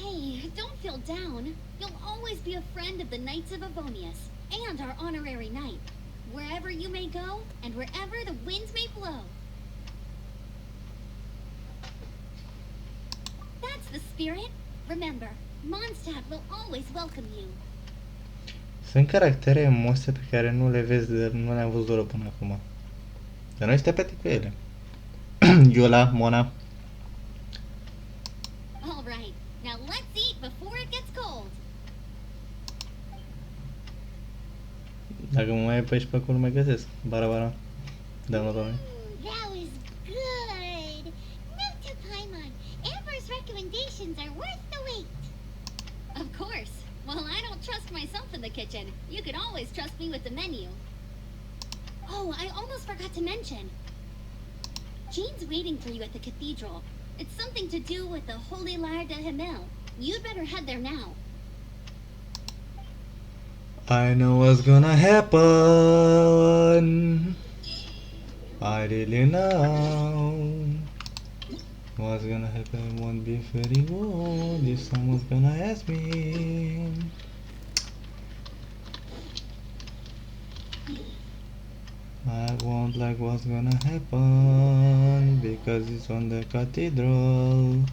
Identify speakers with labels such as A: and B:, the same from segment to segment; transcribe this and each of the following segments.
A: Hey, don't feel down. You'll always be a friend of the Knights of Avonius and our honorary knight. Wherever you may go and wherever the winds may blow. That's the spirit. Remember, Mondstadt will always welcome you.
B: Sunt caractere monste pe care nu le vezi, nu le-am văzut până acum. Dar noi suntem pe cu ele. Yola, Mona.
A: All right, now let's eat before it gets cold.
B: Dacă mă mai e pe aici pe acolo, mai găsesc. Bara. Doamna, doamne.
A: That was good. Note to Paimon. Amber's recommendations are worth the wait. Of course. Well, I don't trust myself in the kitchen. You can always trust me with the menu. Oh, I almost forgot to mention. Jean's waiting for you at the cathedral. It's something to do with the Holy Lyre de Himmel. You'd better head there now.
B: I know what's gonna happen. I really know. What's gonna happen won't be very good if someone's gonna ask me. I won't like what's gonna happen because it's on the cathedral.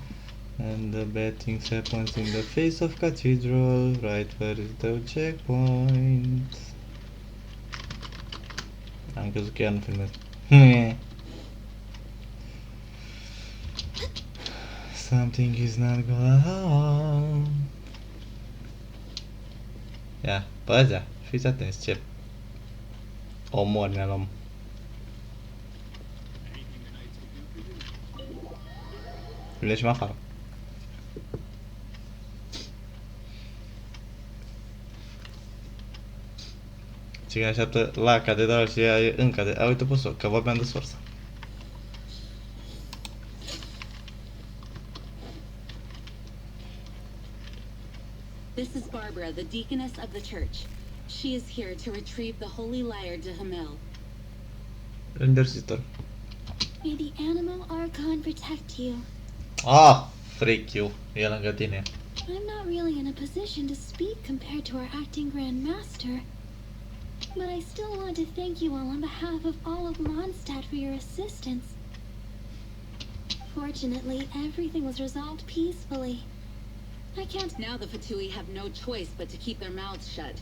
B: And the bad things happens in the face of cathedral, right where is the checkpoint. Am crezut că ea nu filmez. Something is not going on. Ia, pe ăzea, fiți atenți ce omori ne luăm. Le ieșim afară. Cine așteaptă la catedrală și ea e în catedrală. Uite pe că vorbeam de sorsa.
C: This is Barbara, the deaconess of the church. She is here to retrieve the Holy Lyre de Himmel.
B: Înversitor.
A: May the animal archon protect you.
B: Ah, freak you. E lângă tine.
A: I'm not really in a position to speak compared to our acting Grand Master. But I still want to thank you all on behalf of all of Mondstadt for your assistance. Fortunately, everything was resolved peacefully. I can't...
C: Now the Fatui have no choice but to keep their mouths shut.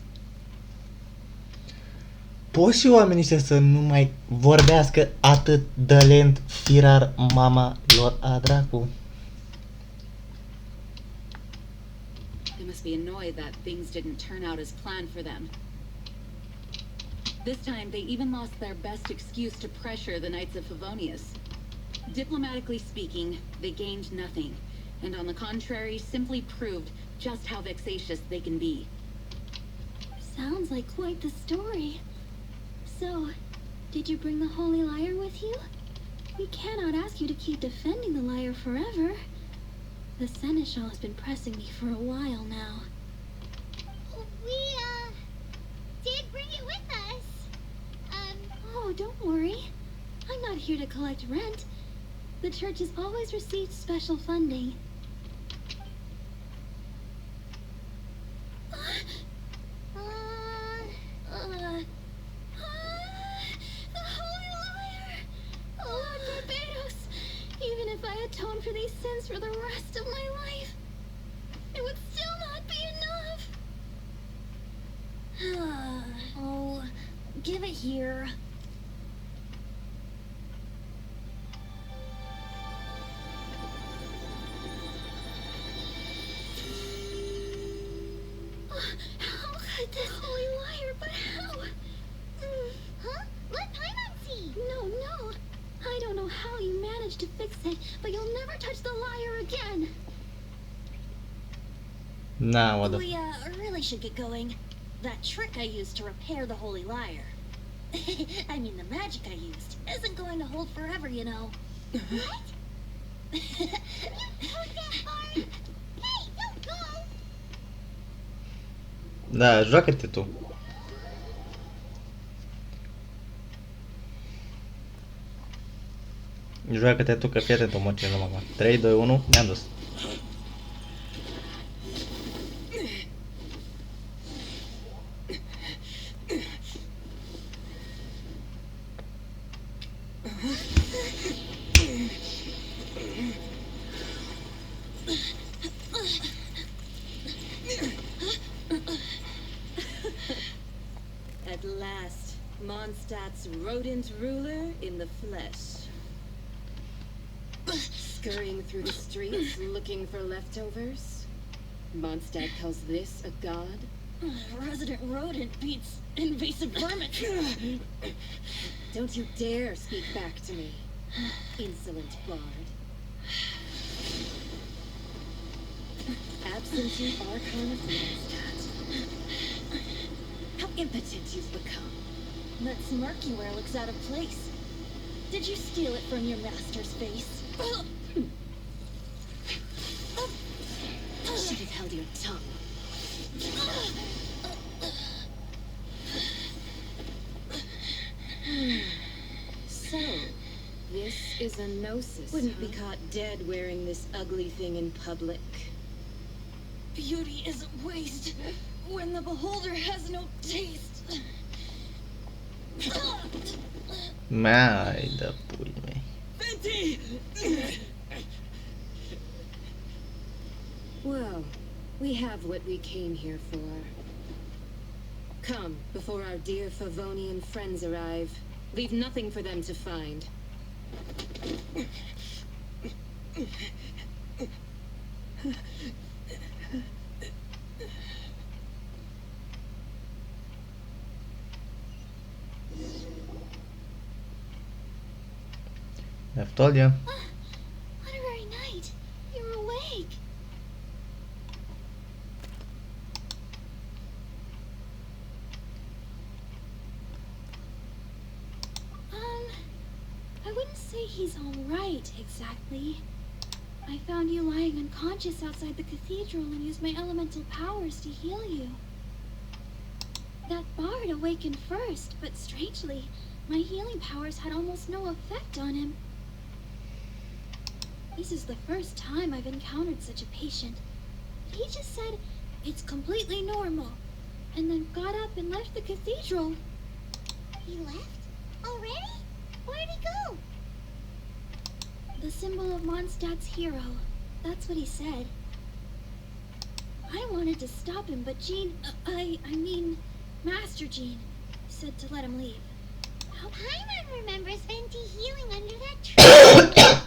B: Poți și oamenii ăștia să nu mai vorbească atât de lent, firar mama lor a dracu.
C: They must be annoyed that things didn't turn out as planned for them. This time, they even lost their best excuse to pressure the Knights of Favonius. Diplomatically speaking, they gained nothing, and on the contrary, simply proved just how vexatious they can be.
A: Sounds like quite the story. So, did you bring the Holy Lyre with you? We cannot ask you to keep defending the lyre forever. The Seneschal has been pressing me for a while now. We, did bring it with us. Oh, don't worry. I'm not here to collect rent. The church has always received special funding. The Holy Lyre! Lord Barbados! Even if I atone for these sins for the rest of my life, it would still not be enough. Oh, give it here. How could this Holy Lyre, but how? Huh? Let Paimon see! No. I don't know how you managed to fix it, but you'll never touch the lyre again.
B: Nah, what the
A: We really should get going. That trick I used to repair the Holy Lyre. I mean, the magic I used isn't going to hold forever, you know. What? You took that part? Hey, don't go!
B: Da, joacă-te tu. Joacă-te tu că fii atent, omor, ce mama. 3, 2, 1, ne-am dus.
D: Mondstadt's rodent ruler in the flesh. Scurrying through the streets looking for leftovers. Mondstadt calls this a god?
A: Resident rodent beats invasive vermin.
D: Don't you dare speak back to me, insolent bard. Absentee Archon of Mondstadt. How impotent you've become.
A: That smirk you wear looks out of place. Did you steal it from your master's face?
D: Should have held your tongue. So, this is a gnosis. Wouldn't be caught dead wearing this ugly thing in public.
A: Beauty isn't waste when the beholder has no taste.
B: Mai da pui mei.
A: Venti!
D: Well, we have what we came here for. Come, before our dear Favonian friends arrive. Leave nothing for them to find.
B: I've told you.
A: What a very night. You're awake. I wouldn't say he's all right, exactly. I found you lying unconscious outside the cathedral and used my elemental powers to heal you. That bard awakened first, but strangely, my healing powers had almost no effect on him. This is the first time I've encountered such a patient. He just said, it's completely normal, and then got up and left the cathedral.
E: He left? Already? Where'd he go?
A: The symbol of Mondstadt's hero. That's what he said. I wanted to stop him, but Jean, I mean, Master Jean, said to let him leave.
E: How Paimon remembers Venti healing under that tree.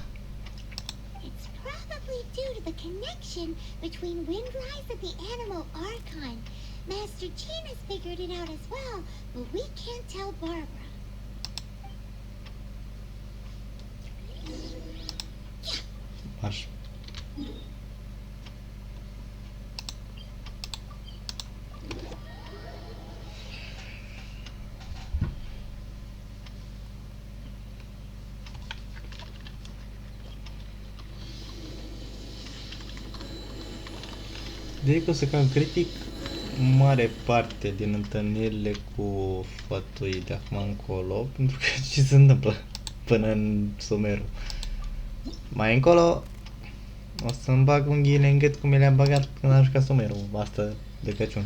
E: It's probably due to the connection between Windrise and the Animal Archon. Master Jean has figured it out as well, but we can't tell Barbara.
B: Masz. De că o să cam critic mare parte din întâlnirile cu fătui de acum încolo, pentru că ce se întâmplă până în Sumeru. Mai încolo o să-mi bag unghiile în gât cum mi le-am bagat când am jucat Sumeru, asta de Crăciun.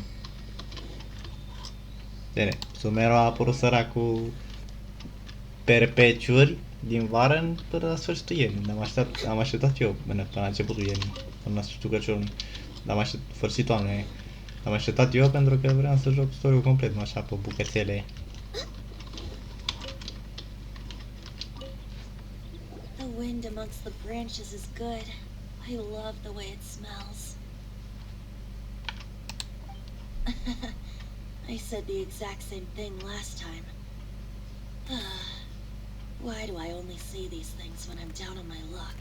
B: Bine, Sumeru a apărut săracul perpeciuri din vară până la sfârșitul iernii. Am așteptat eu până la începutul iernii, până la sfârșitul Crăciunului. Sfârșitul anului. Am așteptat eu pentru că vreau să joc story-ul complet, nu așa pe bucățele.
A: The wind amongst the branches is good. I love the way it smells. I said the exact same thing last time. Why do I only say these things when I'm down on my luck?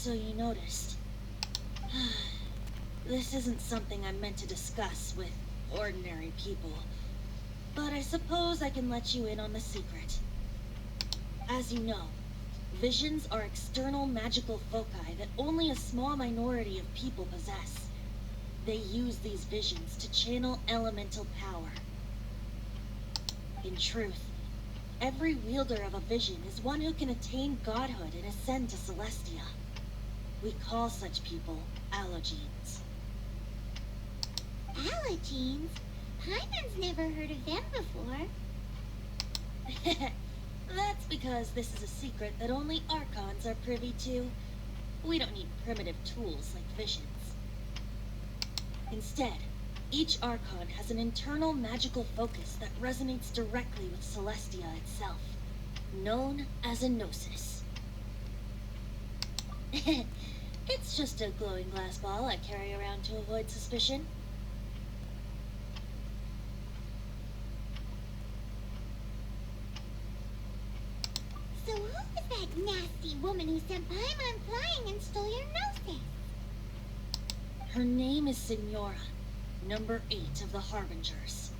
A: So you noticed. This isn't something I'm meant to discuss with ordinary people, but I suppose I can let you in on the secret. As you know, visions are external magical foci that only a small minority of people possess. They use these visions to channel elemental power. In truth, every wielder of a vision is one who can attain godhood and ascend to Celestia. We call such people allogenes.
E: Allogenes? Paimon's never heard of them before.
A: That's because this is a secret that only Archons are privy to. We don't need primitive tools like visions. Instead,
D: Each Archon has an internal magical focus that resonates directly with Celestia itself, known as a Gnosis. It's just a glowing glass ball I carry around to avoid suspicion.
E: So who was that nasty woman who sent Paimon flying and stole your gnosis?
D: Her name is Signora, number 8 of the Harbingers.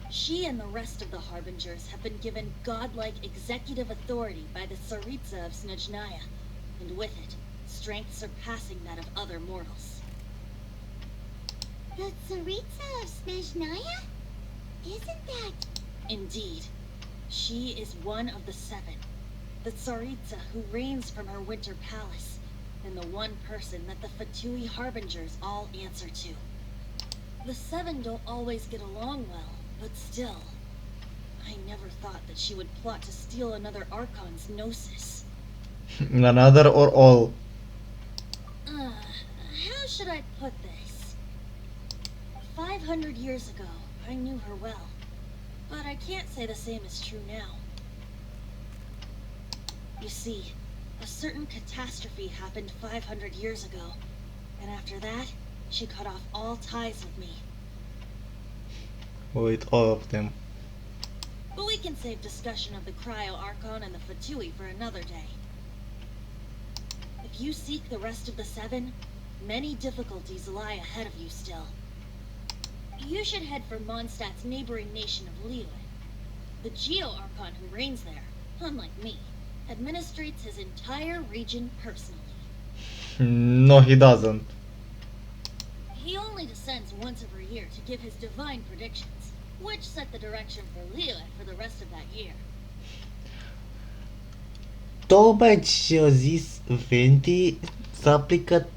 D: She and the rest of the Harbingers have been given godlike executive authority by the Tsaritsa of Snezhnaya, and with it, strength surpassing that of other mortals.
E: The Tsaritsa of Snezhnaya? Isn't that...
D: Indeed. She is one of the 7, the Tsaritsa who reigns from her winter palace, and the one person that the Fatui Harbingers all answer to. The 7 don't always get along well, but still, I never thought that she would plot to steal another Archon's Gnosis.
B: Another or all?
D: How should I put this? 500 years ago, I knew her well, but I can't say the same is true now. You see, a certain catastrophe happened 500 years ago, and after that, she cut off all ties with me.
B: With all of them.
D: But we can save discussion of the Cryo Archon and the Fatui for another day. If you seek the rest of the 7, many difficulties lie ahead of you still. You should head for Mondstadt's neighboring nation of Liyue. The Geo Archon who reigns there, unlike me, administrates his entire region personally.
B: No, he doesn't.
D: He only descends once every year to give his divine predictions, which set the direction for Liyue for the rest of that year.
B: Tocmai ce a zis Venti se aplică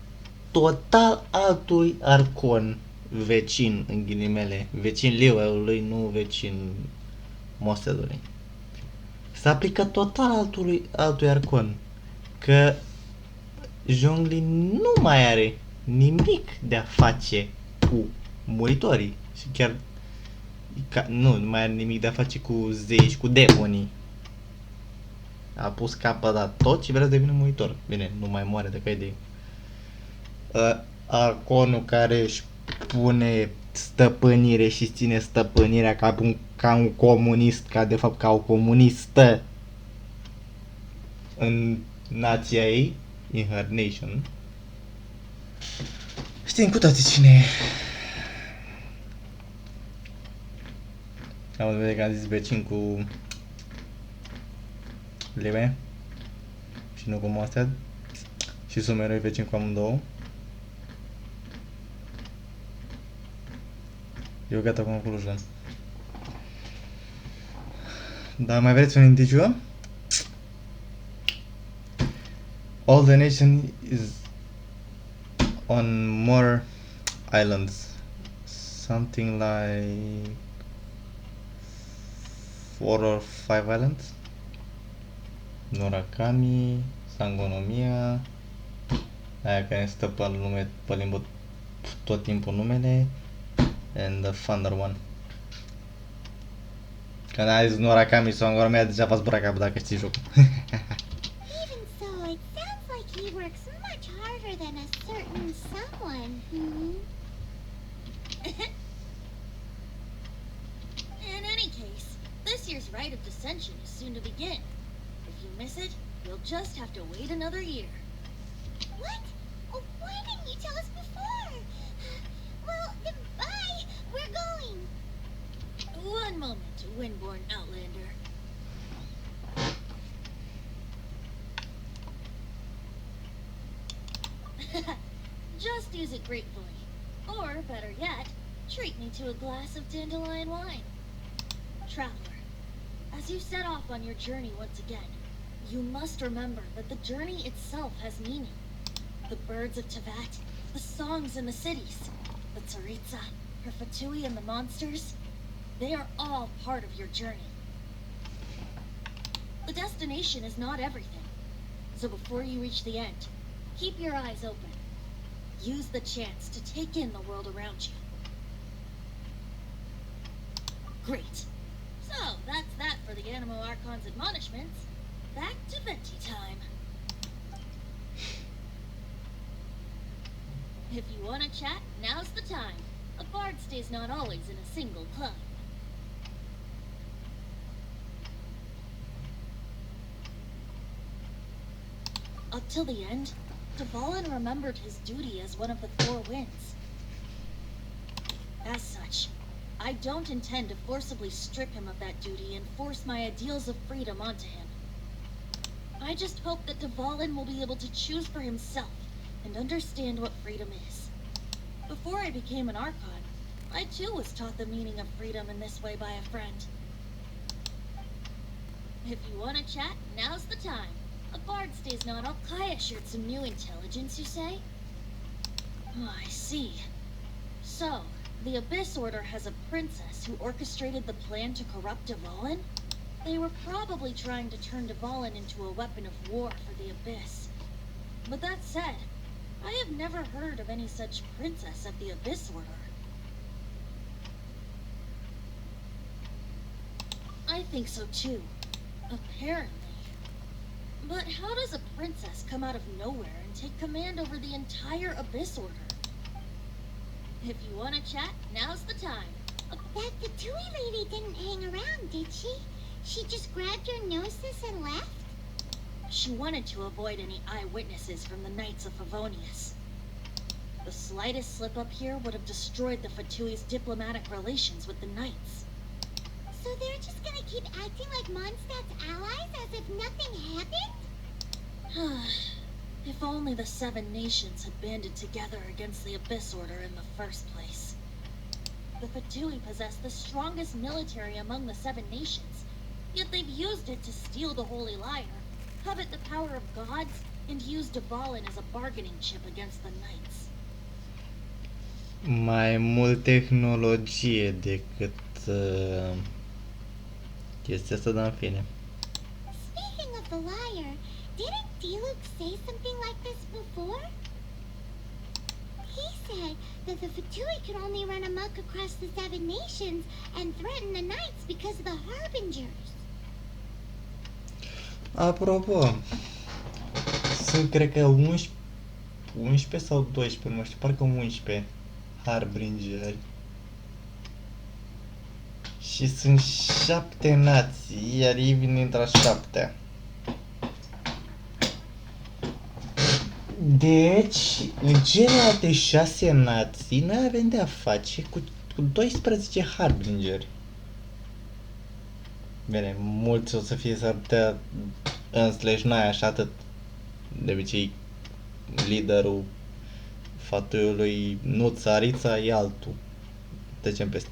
B: total altui Arcon vecin, în ghilimele. Vecin Liyue-ului, nu vecin Mostedului. Se aplică total altui Arcon. Că Zhongli nu mai are nimic de a face cu muritorii. Și chiar nu mai are nimic de a face cu zei și cu demonii. A pus capăt la tot și vrea să devină muritor. Bine, nu mai moare dacă ai de Arconul care își pune stăpânire și ține stăpânirea ca un comunist, ca de fapt ca o comunistă în nația ei, in her nation. Știm cu toții cine e. Am văzut că am zis vecin cu Liyue și nu cu Mondstadt și sunt mereu vecin cu amândouă. Eu gata cu conclusion. Dar mai vreți un indiciu? All the nation is on more islands. Something like 4 or 5 islands. Norakami, Sangonomia, aia care stă pe lume, pe limbă tot timpul numele, and the thunder one. Când ai zis Norakami, Sangonomia, deja v-ați bărat capul dacă știi jocul.
E: Even so, it sounds like he works much harder than a certain someone.
D: In any case, this year's rite of dissension is soon to begin. If you miss it, you'll just have to wait another year.
E: What? Oh, why didn't you tell us before? Well, then bye. We're going.
D: One moment, Windborn Outlander. Just use it gratefully. Or, better yet, treat me to a glass of dandelion wine. Traveler, as you set off on your journey once again, you must remember that the journey itself has meaning. The birds of Tevat, the songs in the cities, the Tsaritsa, her Fatui and the monsters, they are all part of your journey. The destination is not everything, so before you reach the end, keep your eyes open. Use the chance to take in the world around you. Great. So, that's that for the Animo Archon's admonishments. Back to Venti time. If you want to chat, now's the time. A bard stays not always in a single club. Up till the end, Dvalin remembered his duty as one of the Four Winds. As such, I don't intend to forcibly strip him of that duty and force my ideals of freedom onto him. I just hope that Dvalin will be able to choose for himself and understand what freedom is. Before I became an Archon, I too was taught the meaning of freedom in this way by a friend. If you want to chat, now's the time. A bard stays not all. Kaya shared some new intelligence, you say? Oh, I see. So, the Abyss Order has a princess who orchestrated the plan to corrupt Dvalin? They were probably trying to turn Dvalin into a weapon of war for the Abyss. But that said, I have never heard of any such princess of the Abyss Order. I think so too. Apparently. But how does a princess come out of nowhere and take command over the entire Abyss Order? If you want to chat, now's the time.
E: That Fatui lady didn't hang around, did she? She just grabbed your gnosis and left?
D: She wanted to avoid any eyewitnesses from the Knights of Favonius. The slightest slip-up here would have destroyed the Fatui's diplomatic relations with the Knights.
E: So they're just gonna keep acting like Mondstadt's allies as if nothing happened?
D: If only the Seven Nations had banded together against the Abyss Order in the first place. The Fatui possess the strongest military among the Seven Nations, yet they've used it to steal the Holy Lyre, covet the power of gods, and use Dvalin as a bargaining chip against the Knights.
B: Mai mult tehnologie decât chestia asta, dar în fine.
E: Speaking of the lyre, didn't Diluc say something like this before? He said that the Fatui could only run amok across the Seven Nations and threaten the Knights because of the Harbingers.
B: Apropo, sunt cred că 11 sau 12, nu știu, parcă 11 Harbingeri. Și sunt 7 nații, iar ei vin dintre a 7-a. Deci, în celelalte 6 nații, noi avem de-a face cu 12 Harbingeri. Bine, mulți o să fie s-ar putea / n-ai așa atât. De obicei, liderul fatuiului, nu țarița, e altul. Trecem peste.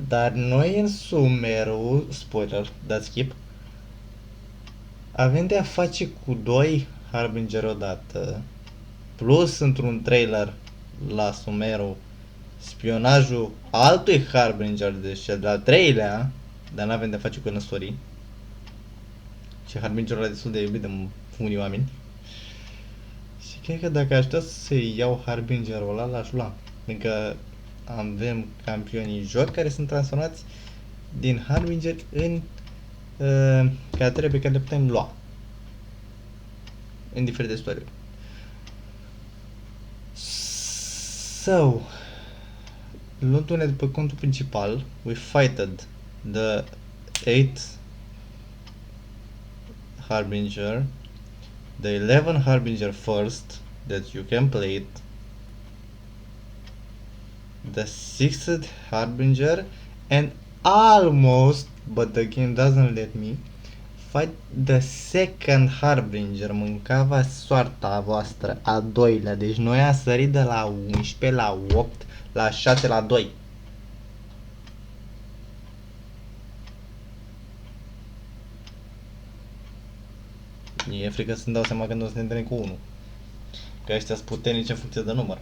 B: Dar noi în Sumeru, spoiler, dați skip, avem de-a face cu 2 Harbinger odată, plus într-un trailer la Sumeru spionajul altui Harbinger, deci cel de-al 3-lea, dar n-avem de-a face cu năstorii. Și Harbingerul ăla destul de iubit de unii oameni. Și cred că dacă aș putea să iau Harbingerul ăla, l-aș lua. Pentru avem campioni în joc care sunt transformați din Harbinger în caractere pe care le putem lua în diferite story. So, luându-ne după contul principal, we fighted the 8th Harbinger, the 11 Harbinger first that you can play it, the 6th Harbinger, and almost, but the game doesn't let me, fight the 2nd Harbinger. Mâncava soarta voastră, al 2-lea. Deci noi am sărit de la 11 la 8 la 6 la 2. E frică să-mi dau seama când o să ne întâlnim cu 1. Că ăștia sunt puternici în funcție de număr.